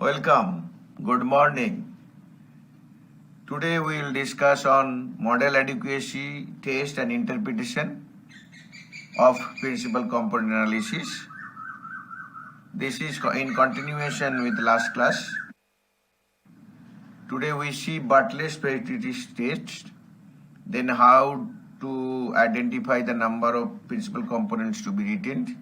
Welcome. Good morning. Today we will discuss on model adequacy test and interpretation of principal component analysis. This is in continuation with last class. Today we see Bartlett's variability test, then how to identify the number of principal components to be retained.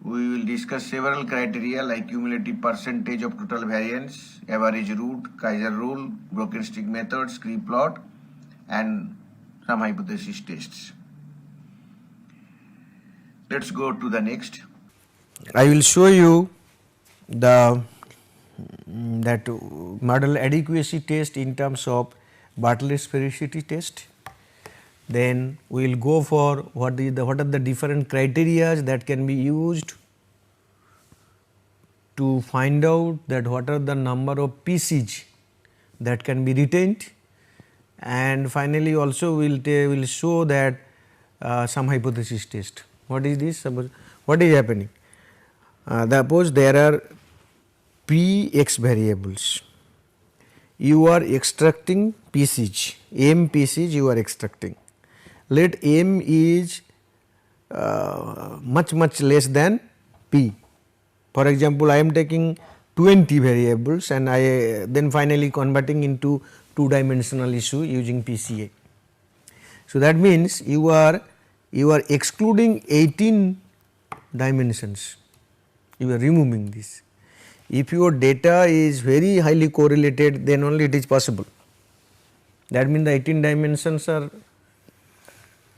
We will discuss several criteria like cumulative percentage of total variance, average root, Kaiser rule, broken stick method, scree plot, and some hypothesis tests. Let's go to the next. I will show you that model adequacy test in terms of Bartlett's variability test. Then we will go for what are the different criteria that can be used to find out that what are the number of PCs that can be retained, and finally also we will show that some hypothesis test. What is this? What is happening? Suppose there are Px variables, you are extracting PCs, m PCs you are extracting. Let m is much less than p. For example, I am taking 20 variables and I then finally converting into 2-dimensional issue using PCA. So that means you are excluding 18 dimensions, you are removing this. If your data is very highly correlated, then only it is possible. That means the 18 dimensions are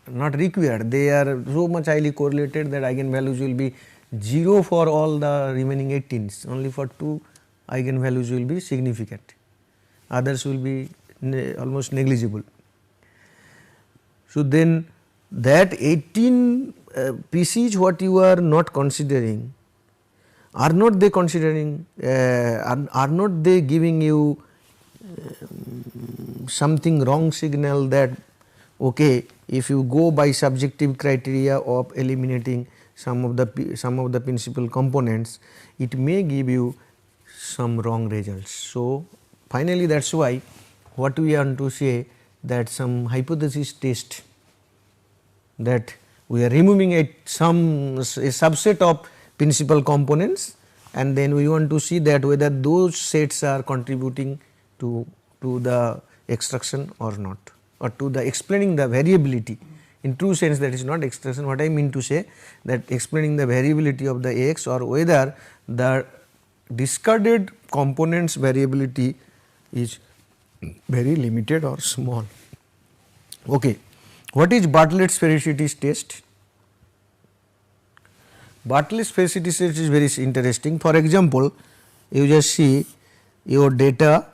not required, they are so much highly correlated that eigenvalues will be 0 for all the remaining 18s, only for 2 eigenvalues will be significant, others will be almost negligible. So then that 18 PCs what you are not considering, are not they considering, are not they giving you something wrong signal that okay, if you go by subjective criteria of eliminating some of the principal components, it may give you some wrong results. So finally that is why what we want to say that some hypothesis test, that we are removing a subset of principal components and then we want to see that whether those sets are contributing to the extraction or not, or to the explaining the variability. In true sense, that is not extraction. What I mean to say, that explaining the variability of the X, or whether the discarded components variability is very limited or small. Okay. What is Bartlett's variability test? Bartlett's variability test is very interesting. For example, you just see your data,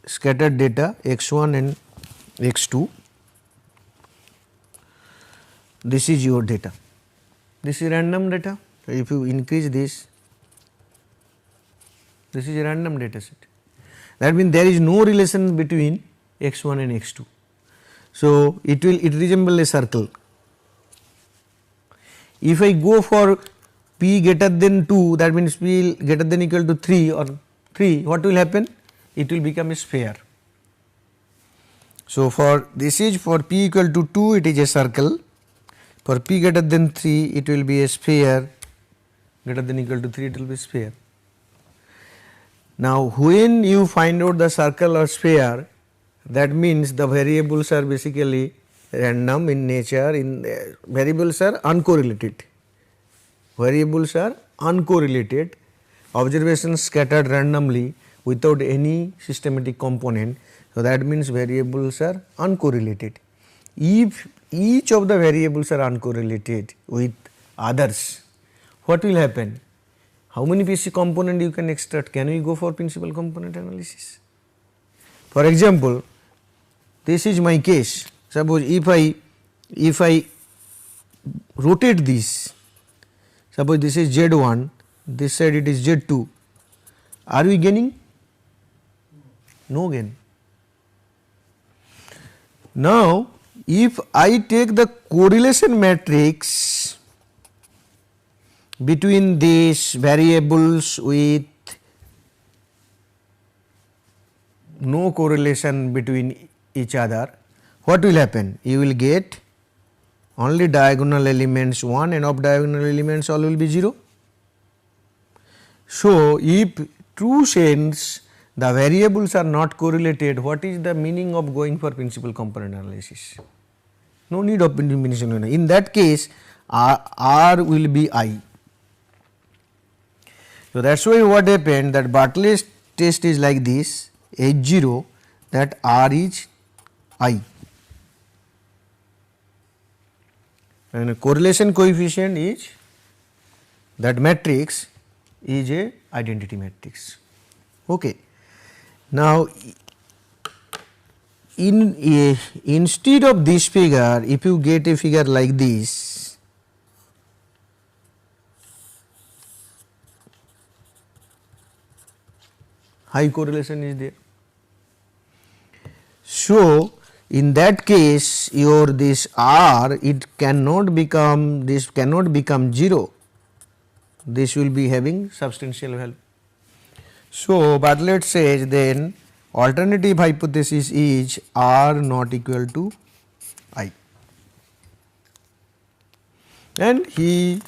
scattered data x1 and x2. This is your data, this is random data. So if you increase this is a random data set. That means there is no relation between x1 and x2. So it resembles a circle. If I go for p greater than 2, that means p greater than equal to 3 or 3, what will happen? It will become a sphere. So for this is for p equal to 2, it is a circle. For p greater than 3, it will be a sphere, greater than equal to 3, it will be sphere. Now when you find out the circle or sphere, that means the variables are basically random in nature, variables are uncorrelated, observations scattered randomly without any systematic component. So that means variables are uncorrelated. If each of the variables are uncorrelated with others, what will happen? How many PC component you can extract? Can we go for principal component analysis? For example, this is my case. Suppose if I rotate this, suppose this is Z1, this side it is Z2, are we gaining? No gain. Now if I take the correlation matrix between these variables with no correlation between each other, what will happen? You will get only diagonal elements 1 and off diagonal elements all will be 0. So, if true sense the variables are not correlated, what is the meaning of going for principal component analysis? No need of elimination. In that case, R will be I. So, that is why what happened, that Bartlett's test is like this, H0, that R is I, and a correlation coefficient is, that matrix is a identity matrix. Okay. Now, instead of this figure, if you get a figure like this, high correlation is there. So, in that case your this R, it cannot become, this cannot become 0, this will be having substantial value. So, Bartlett says then alternative hypothesis is R not equal to I, and he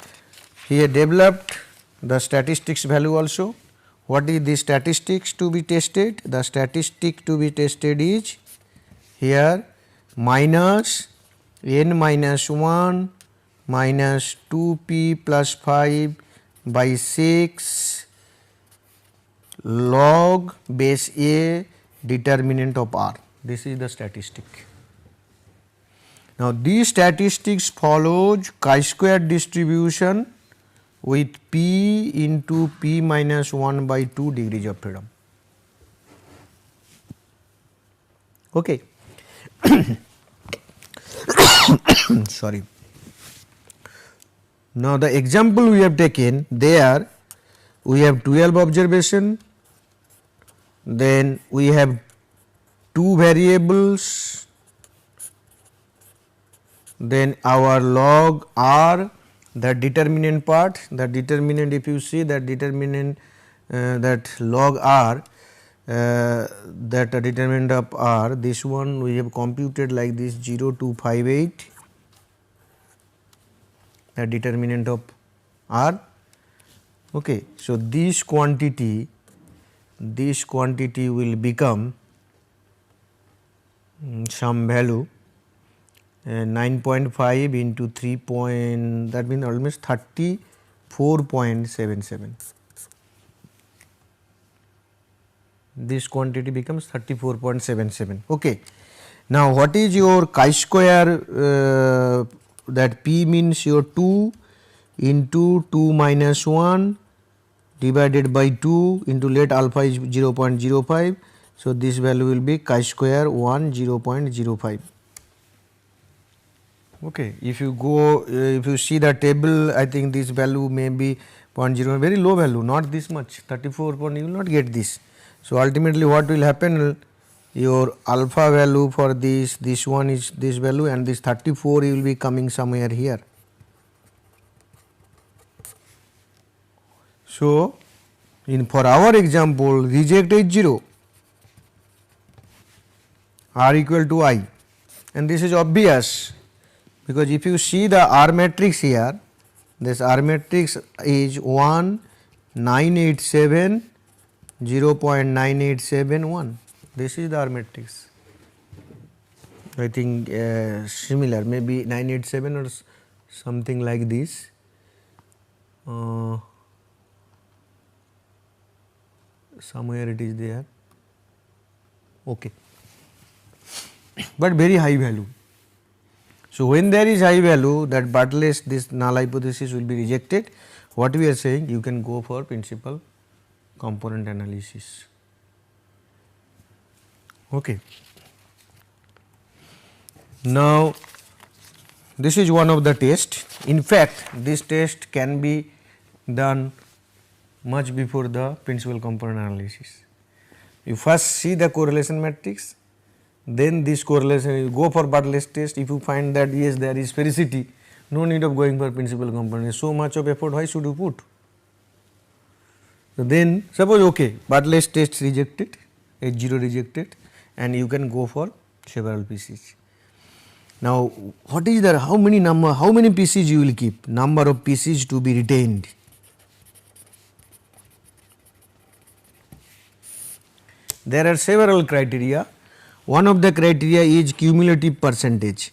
had developed the statistics value also. What is the statistics to be tested? The statistic to be tested is here minus n minus 1 minus 2p plus 5 by 6 log base A determinant of R. This is the statistic. Now, these statistics follows chi-square distribution with p into p minus 1 by 2 degrees of freedom. Okay. Sorry. Now, the example we have taken, there we have 12 observation, then we have 2 variables, then our log R, the determinant part, the determinant, if you see that determinant, that log R, that determinant of R, this one we have computed like this 0.258, the determinant of R. Okay. So, this quantity will become some value 9.5 into 3 point, that means almost 34.77. This quantity becomes 34.77. Okay. Now, what is your chi-square, that p means your 2 into 2 minus 1 divided by 2 into, let alpha is 0.05. So, this value will be chi-square 0.05. Okay. If you go, if you see the table, I think this value may be 0.0, very low value, not this much, 34 point, you will not get this. So, ultimately what will happen, your alpha value for this one is this value, and this 34 will be coming somewhere here. So, for our example, reject H0, R equal to I, and this is obvious, because if you see the R matrix here, this R matrix is 1, 987, 0.9871, this is the R matrix. I think similar, maybe 987 or something like this. Somewhere it is there. Okay. But very high value. So, when there is high value, that Bartlett's, this null hypothesis will be rejected. What we are saying, you can go for principal component analysis. Okay. Now, this is one of the tests. In fact, this test can be done much before the principal component analysis. You first see the correlation matrix, then this correlation, you go for Bartlett's test. If you find that yes, there is sphericity, No need of going for principal component. So much of effort, why should you put? So then suppose okay, but let's test rejected, H0 rejected, and you can go for several PCs. Now what is the how many PCs you will keep? Number of PCs to be retained. There are several criteria. One of the criteria is cumulative percentage.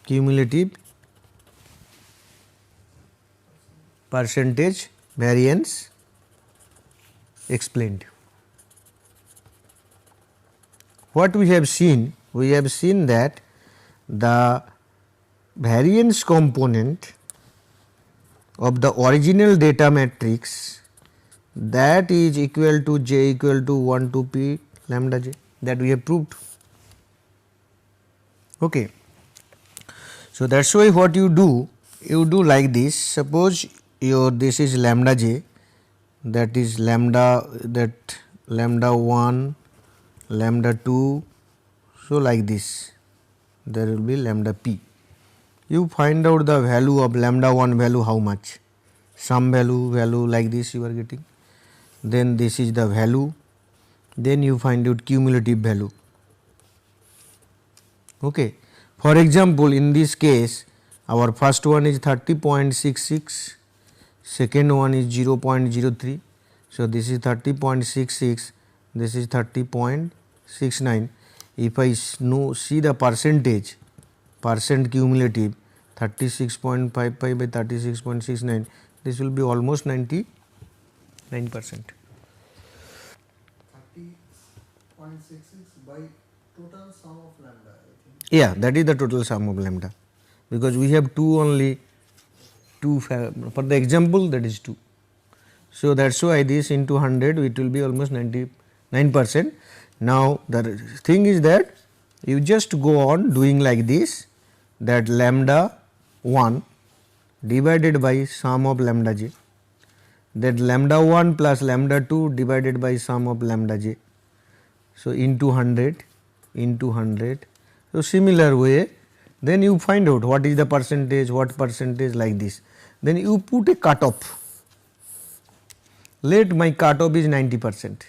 Cumulative percentage variance explained. What we have seen? We have seen that the variance component of the original data matrix, that is equal to j equal to 1 to p lambda j, that we have proved. Okay. So that is why what you do like this. Suppose your this is lambda j, that is lambda 1, lambda 2, so like this, there will be lambda p. You find out the value of lambda 1 value how much, some value like this you are getting, then this is the value, then you find out cumulative value. Okay. For example, in this case our first one is 30.66, second one is 0.03. So this is 30.66, this is 30.69. If I see the percentage cumulative 36.55 by 36.69, this will be almost 99%. 30.66 by total sum of lambda, I think. Yeah, that is the total sum of lambda, because we have only two for the example, that is 2. So that is why this into 100 it will be almost 99%. Now the thing is that you just go on doing like this, that lambda 1 divided by sum of lambda j, that lambda 1 plus lambda 2 divided by sum of lambda j. So into 100 into 100. So similar way, then you find out what is the percentage, what percentage, like this. Then you put a cutoff. Let my cutoff is 90%.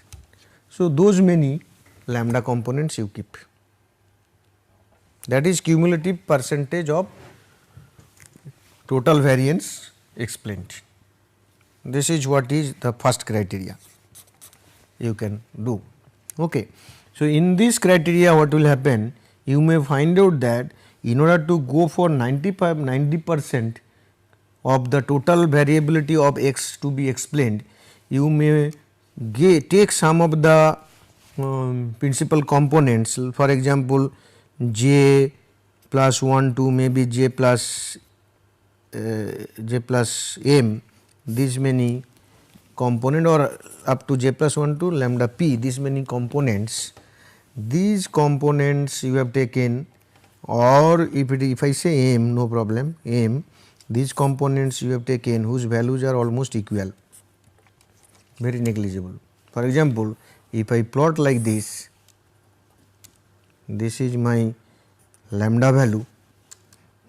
So those many lambda components you keep. That is cumulative percentage of total variance explained. This is what is the first criteria you can do. Okay. So in this criteria what will happen, you may find out that in order to go for 90% of the total variability of x to be explained, you may take some of the principal components, for example j plus 1 to maybe j plus m, this many component, or up to j plus 1 to lambda p, this many components. These components you have taken, or if I say m, no problem, m, these components you have taken whose values are almost equal, very negligible. For example, if I plot like this, this is my lambda value,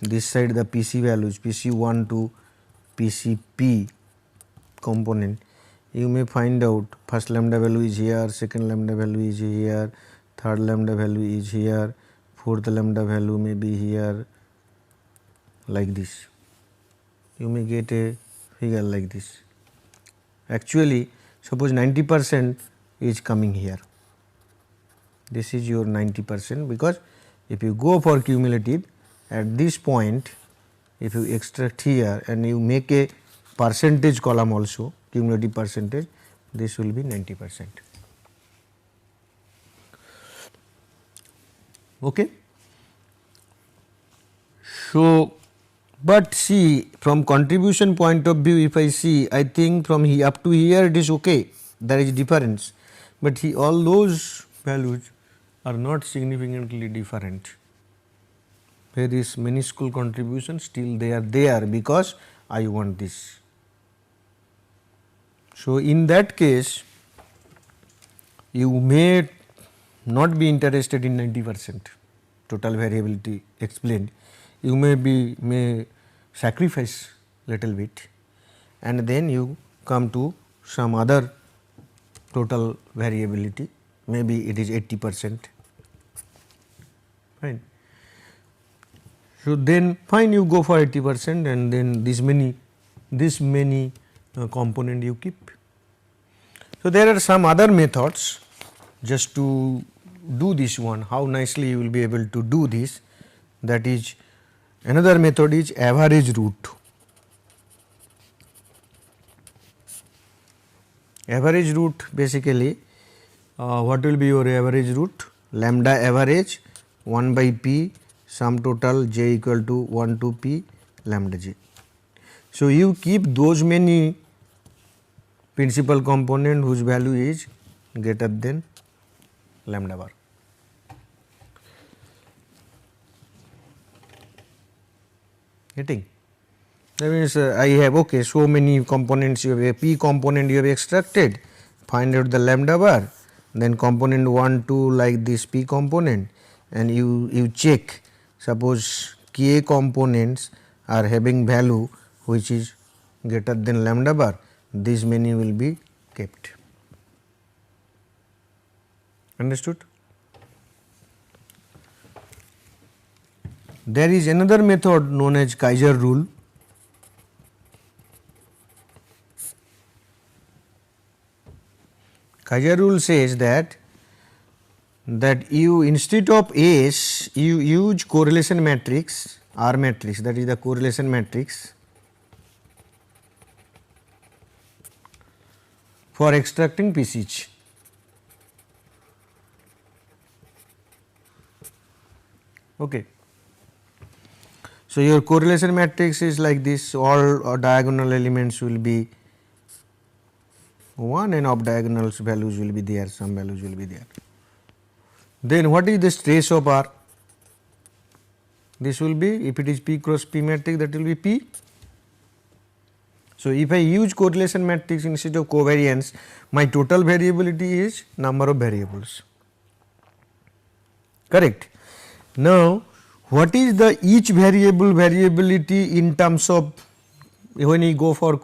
this side the PC values, PC1 to PCP component, you may find out first lambda value is here, second lambda value is here, third lambda value is here, fourth lambda value may be here, like this. You may get a figure like this. Actually, suppose 90% is coming here. This is your 90%, because if you go for cumulative at this point, if you extract here and you make a percentage column also, cumulative percentage, this will be 90%. Okay. So, but see, from contribution point of view, if I see, I think from here up to here it is okay, there is difference, but all those values are not significantly different. There is minuscule contribution, still they are there because I want this. So in that case, you may not be interested in 90%. total variability explained, you may sacrifice little bit and then you come to some other total variability, maybe it is 80%, fine. So then fine, you go for 80% and then this many component you keep. So there are some other methods just to do this one, how nicely you will be able to do this. That is, another method is average root. Average root basically, what will be your average root? Lambda average 1 by p sum total j equal to 1 to p lambda j. So you keep those many principal component whose value is greater than lambda bar. Getting? That means I have so many components, you have a p component you have extracted, find out the lambda bar, then component 1, 2 like this p component, and you check, suppose k components are having value which is greater than lambda bar, these many will be kept. Understood? There is another method known as Kaiser rule. Kaiser rule says that you, instead of S, you use correlation matrix, R matrix, that is the correlation matrix, for extracting PCH. Okay. So your correlation matrix is like this, all diagonal elements will be 1 and off diagonals values will be there, some values will be there. Then what is the trace of R? This will be, if it is P cross P matrix, that will be P. So if I use correlation matrix instead of covariance, my total variability is number of variables. Correct? Now what is the each variable variability in terms of when you go for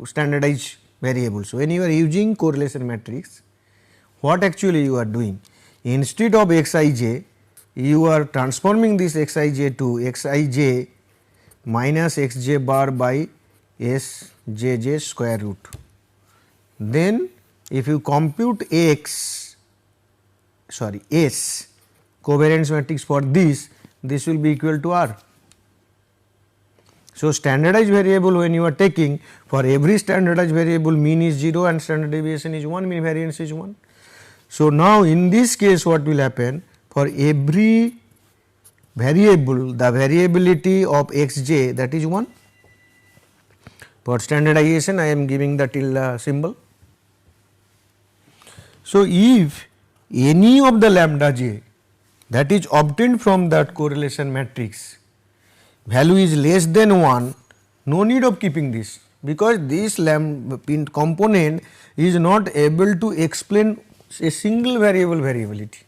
standardized variables? When you are using correlation matrix, what actually you are doing? Instead of xij, you are transforming this xij to xij minus xj bar by sjj square root. Then if you compute S covariance matrix for this will be equal to R. So standardized variable, when you are taking, for every standardized variable mean is 0 and standard deviation is 1, mean variance is 1. So now in this case what will happen, for every variable the variability of xj, that is 1. For standardization I am giving the tilde symbol. So if any of the lambda j that is obtained from that correlation matrix value is less than 1, no need of keeping this, because this component is not able to explain a single variable variability.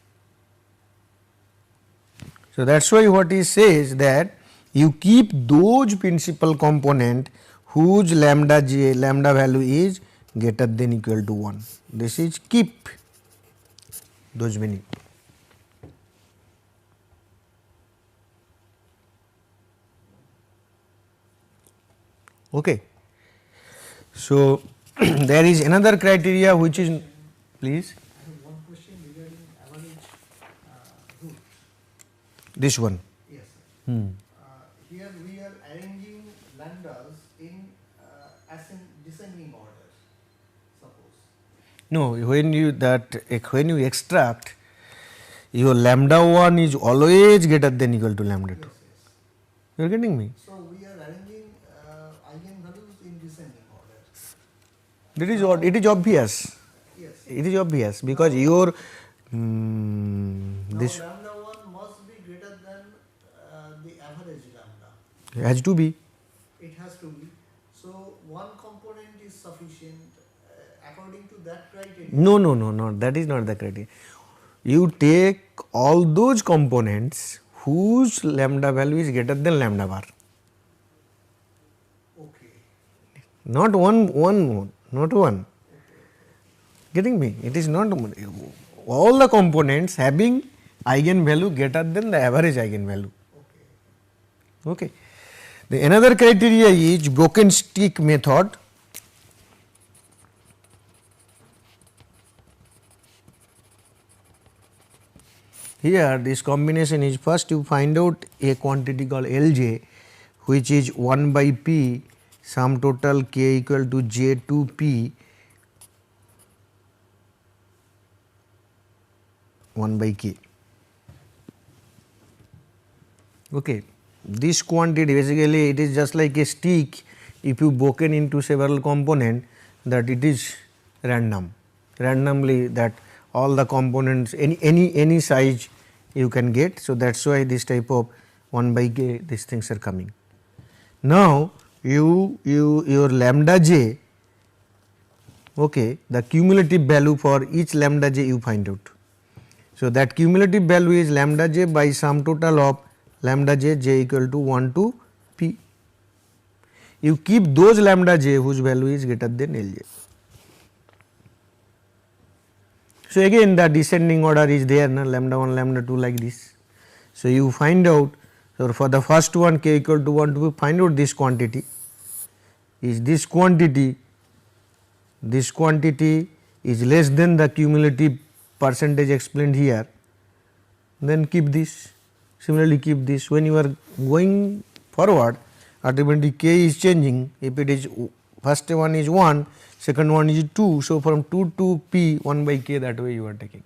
So that is why what he says that you keep those principal component whose lambda value is greater than equal to 1. This is keep those many. Okay. So there is another criteria which is, please. I have one question regarding average root. This one. Yes, sir. Here we are arranging lambdas in descending order, suppose. No, when you extract, your lambda 1 is always greater than equal to lambda 2. Yes, yes. You are getting me? So we are arranging eigenvalues in descending order. That is what it is obvious. Yes. It is obvious because your Now this lambda 1 must be greater than the average lambda. has to be. It has to be. So one component is sufficient according to that criteria. No, that is not the criteria. You take all those components whose lambda value is greater than lambda bar. Okay. Not one, not one. Getting me? It is not all the components having eigenvalue greater than the average eigenvalue. Okay. Okay. The another criteria is broken stick method. Here this combination is, first you find out a quantity called Lj, which is 1 by p sum total k equal to j 2 p 1 by k. Okay. This quantity basically it is just like a stick. If you broken into several components, that it is randomly that all the components any size you can get. So that's why this type of 1 by k these things are coming. Now your lambda j, okay, the cumulative value for each lambda j you find out. So that cumulative value is lambda j by sum total of lambda j equal to 1 to p. You keep those lambda j whose value is greater than Lj. So again the descending order is there, na, lambda 1, lambda 2 like this. So you find out, so for the first one k equal to 1 to p, find out this quantity. Is this quantity is less than the cumulative percentage explained here, then keep this. Similarly keep this. When you are going forward, ultimately k is changing. If it is first one is 1, second one is 2, so from 2 to p 1 by k, that way you are taking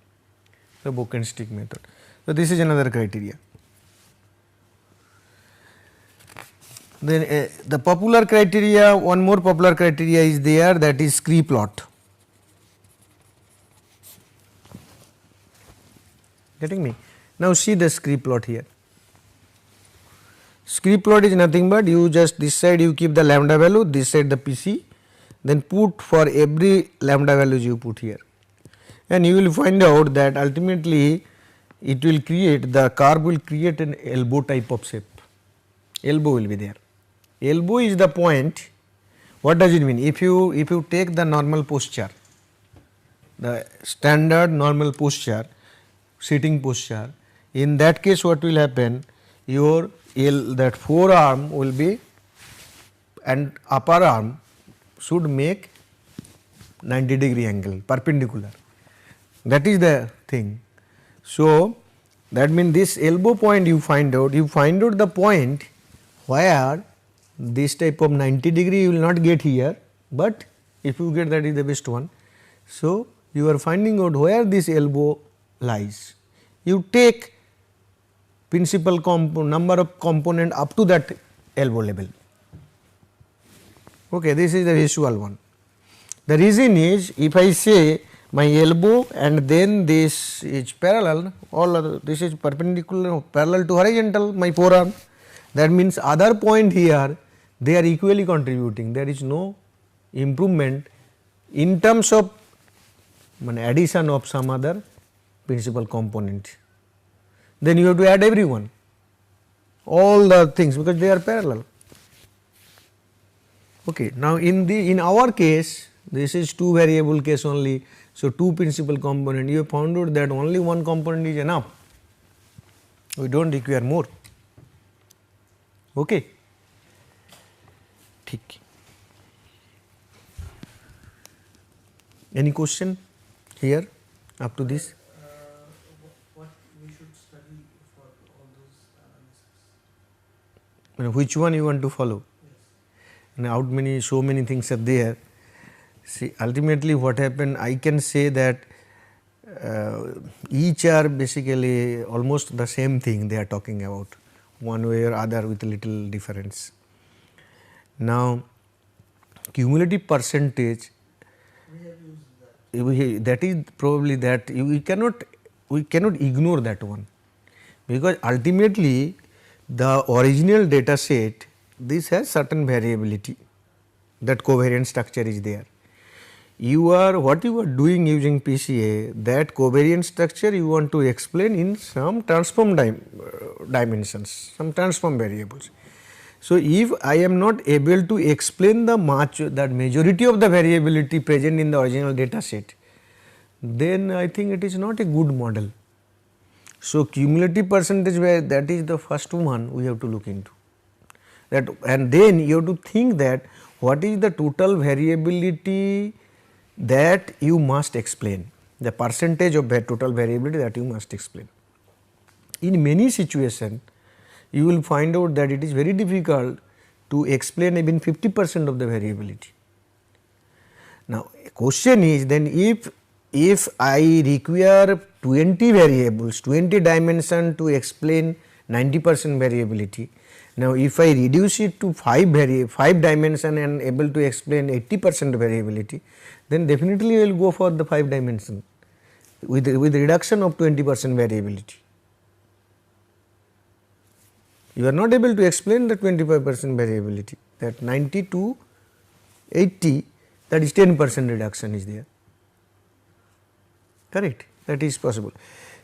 the broken stick method. So this is another criteria. Then the popular criteria, one more popular criteria is there, that is scree plot. Getting me? Now see the scree plot here. Scree plot is nothing but you just this side you keep the lambda value, this side the PC, then put for every lambda values you put here, and you will find out that ultimately it will create, the curve will create an elbow type of shape. Elbow will be there. Elbow is the point. What does it mean? If you take the normal posture, the standard normal posture, sitting posture, in that case what will happen, your that forearm will be and upper arm should make 90-degree angle perpendicular. That is the thing. So that means this elbow point you find out the point where this type of 90-degree you will not get here, but if you get, that is the best one. So you are finding out where this elbow lies. You take principal number of component up to that elbow level. Okay, this is the visual one. The reason is, if I say my elbow and then this is parallel, all other, this is perpendicular parallel to horizontal, my forearm, that means other point here they are equally contributing, there is no improvement in terms of addition of some other principal component. Then you have to add everyone, all the things, because they are parallel. Okay. Now in our case, this is 2 variable case only, so 2 principal component, you have found out that only one component is enough, we do not require more. Okay. ठीक. Any question here up to this? What we should study for all those analysis? Which one you want to follow? And so many things are there. See, ultimately what happened, I can say that each are basically almost the same thing they are talking about, one way or other with a little difference. Now cumulative percentage, We have used that. that is probably that we cannot ignore that one, because ultimately the original data set, this has certain variability, that covariant structure is there. what you are doing using PCA, that covariance structure you want to explain in some transform dimensions, some transform variables. So, if I am not able to explain that majority of the variability present in the original data set, then I think it is not a good model. So, cumulative percentage, where that is the first one we have to look into that, and then you have to think that what is the total variability that you must explain, the percentage of total variability that you must explain. In many situations, you will find out that it is very difficult to explain even 50% of the variability. Now, question is, then if I require 20 variables, 20 dimension to explain 90% variability, now if I reduce it to 5 dimension and able to explain 80% variability, then definitely I will go for the 5 dimension with reduction of 20% variability. You are not able to explain the 25% variability, that 90 to 80, that is 10% reduction is there, correct, that is possible.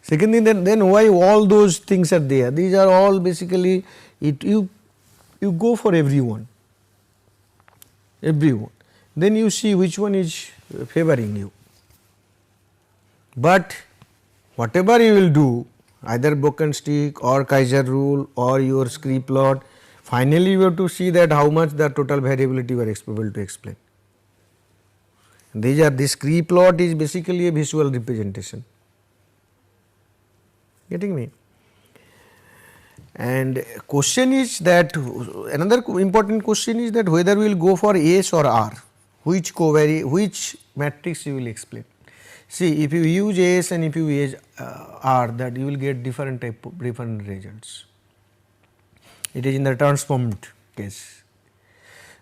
Second thing, then why all those things are there? These are all basically you go for everyone, then you see which one is favoring you. But whatever you will do, either broken stick or Kaiser rule or your scree plot, finally you have to see that how much the total variability you are able to explain. This scree plot is basically a visual representation, getting me? And question is that, another important question is that whether we will go for S or R, which matrix you will explain. See, if you use S and if you use R, that you will get different results. It is in the transformed case.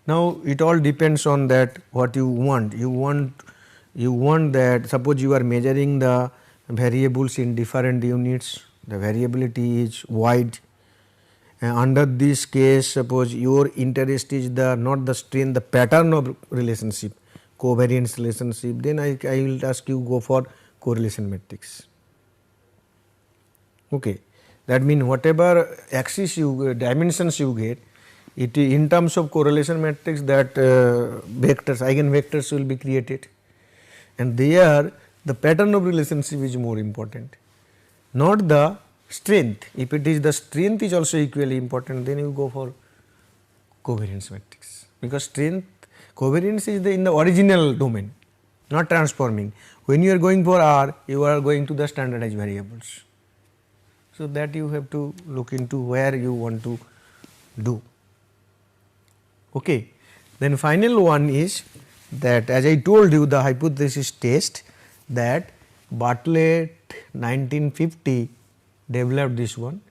Now, it all depends on that what you want. You want that, suppose you are measuring the variables in different units, the variability is wide. Under this case, suppose your interest is not the strength, the pattern of relationship, covariance relationship, then I will ask you go for correlation matrix. Okay. That means whatever axis dimensions you get, it in terms of correlation matrix, that eigenvectors will be created, and there the pattern of relationship is more important, not the strength. If it is the strength is also equally important, then you go for covariance matrix, because covariance is in the original domain, not transforming. When you are going for R, you are going to the standardized variables. So, that you have to look into where you want to do. Okay. Then final one is that, as I told you, the hypothesis test, that Bartlett 1950 developed this one.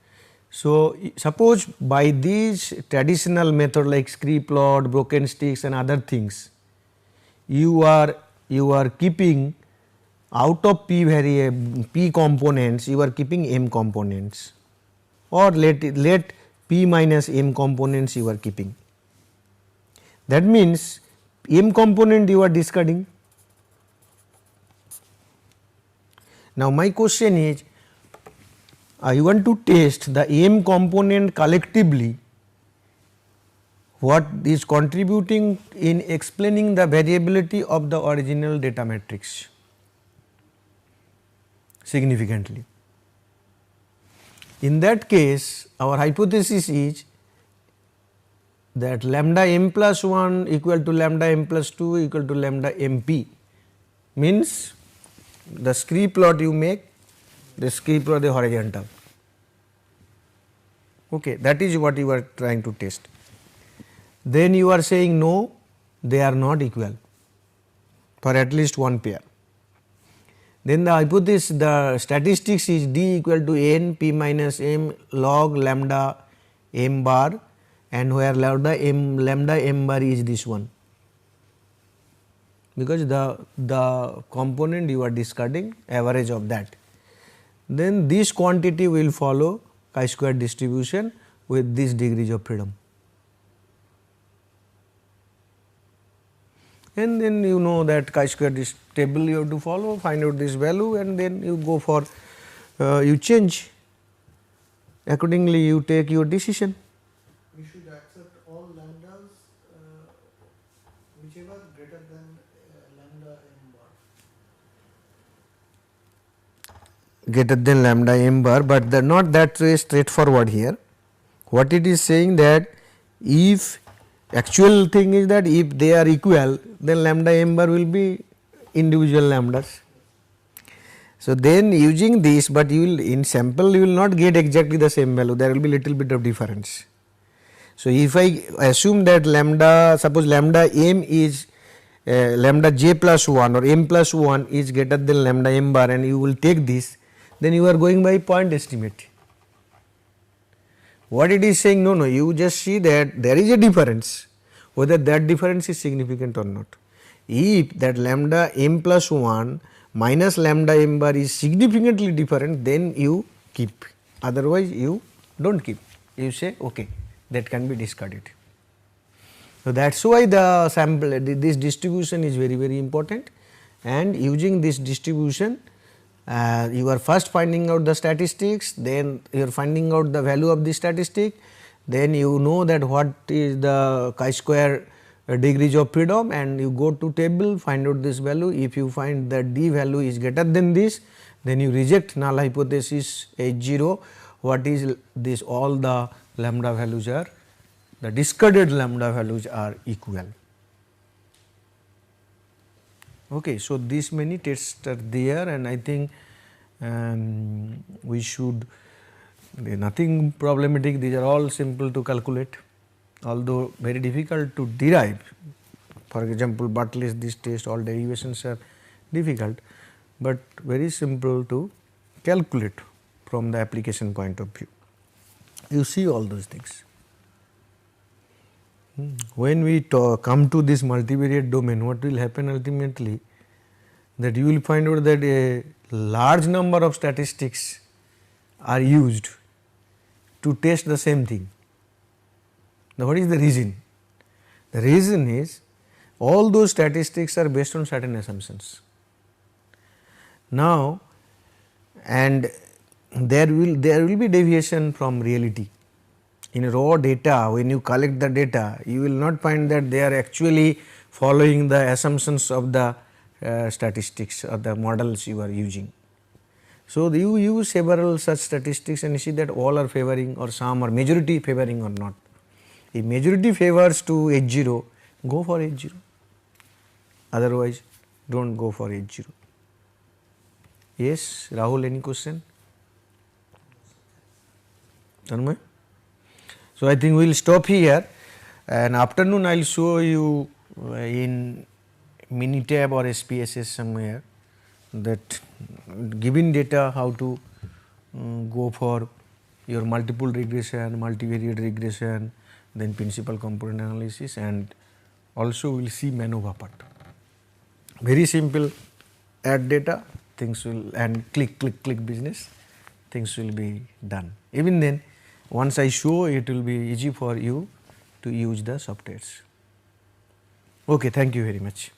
So, suppose by these traditional method like scree plot, broken sticks and other things, you are keeping out of P components, you are keeping M components, or let P minus M components you are keeping. That means M component you are discarding. Now, my question is, you want to test the M component collectively, what is contributing in explaining the variability of the original data matrix significantly. In that case, our hypothesis is that lambda m plus 1 equal to lambda m plus 2 equal to lambda mp, means the scree plot you make, the scree plot is horizontal. Okay, that is what you are trying to test. Then you are saying no, they are not equal for at least one pair. Then the hypothesis, the statistics is D equal to n p minus m log lambda m bar, and where lambda m bar is this one, because the component you are discarding, average of that. Then this quantity will follow chi-square distribution with these degrees of freedom. and then you know that chi-square this table you have to follow, find out this value, and then you go for you change accordingly, you take your decision. We should accept all lambdas whichever greater than lambda m bar. Greater than lambda m bar, but not that way straightforward here. What it is saying that if actual thing is that if they are equal, then lambda m bar will be individual lambdas. So, then using this, but you will in sample you will not get exactly the same value, there will be little bit of difference. So, if I assume that lambda, suppose lambda m is lambda j plus 1 or m plus 1 is greater than lambda m bar, and you will take this, then you are going by point estimate. What it is saying, no, you just see that there is a difference, whether that difference is significant or not. If that lambda m plus 1 minus lambda m bar is significantly different, then you keep, otherwise you do not keep, you say okay, that can be discarded. So, that is why the sample, this distribution is very, very important, and using this distribution you are first finding out the statistics, then you are finding out the value of the statistic, then you know that what is the chi-square degrees of freedom, and you go to table, find out this value. If you find that d value is greater than this, then you reject null hypothesis H0. What is this? All the lambda values are, the discarded lambda values are equal. Okay, so these many tests are there, and I think we should, nothing problematic, these are all simple to calculate, although very difficult to derive. For example, Bartlett's this test, all derivations are difficult, but very simple to calculate from the application point of view. You see all those things. When we come to this multivariate domain, what will happen ultimately, that you will find out that a large number of statistics are used to test the same thing. Now, what is the reason? The reason is all those statistics are based on certain assumptions. Now, and there will be deviation from reality. In raw data, when you collect the data, you will not find that they are actually following the assumptions of the statistics or the models you are using. So, you use several such statistics and you see that all are favoring or some or majority favoring or not. If majority favors to H0, go for H0, otherwise do not go for H0. Yes, Rahul, any question? Tanmay? So, I think we will stop here, and afternoon I will show you in Minitab or SPSS somewhere that given data how to go for your multiple regression, multivariate regression, then principal component analysis, and also we will see MANOVA part. Very simple, add data, things will, and click business, things will be done. Even then, once I show, it will be easy for you to use the softwares. Okay, thank you very much.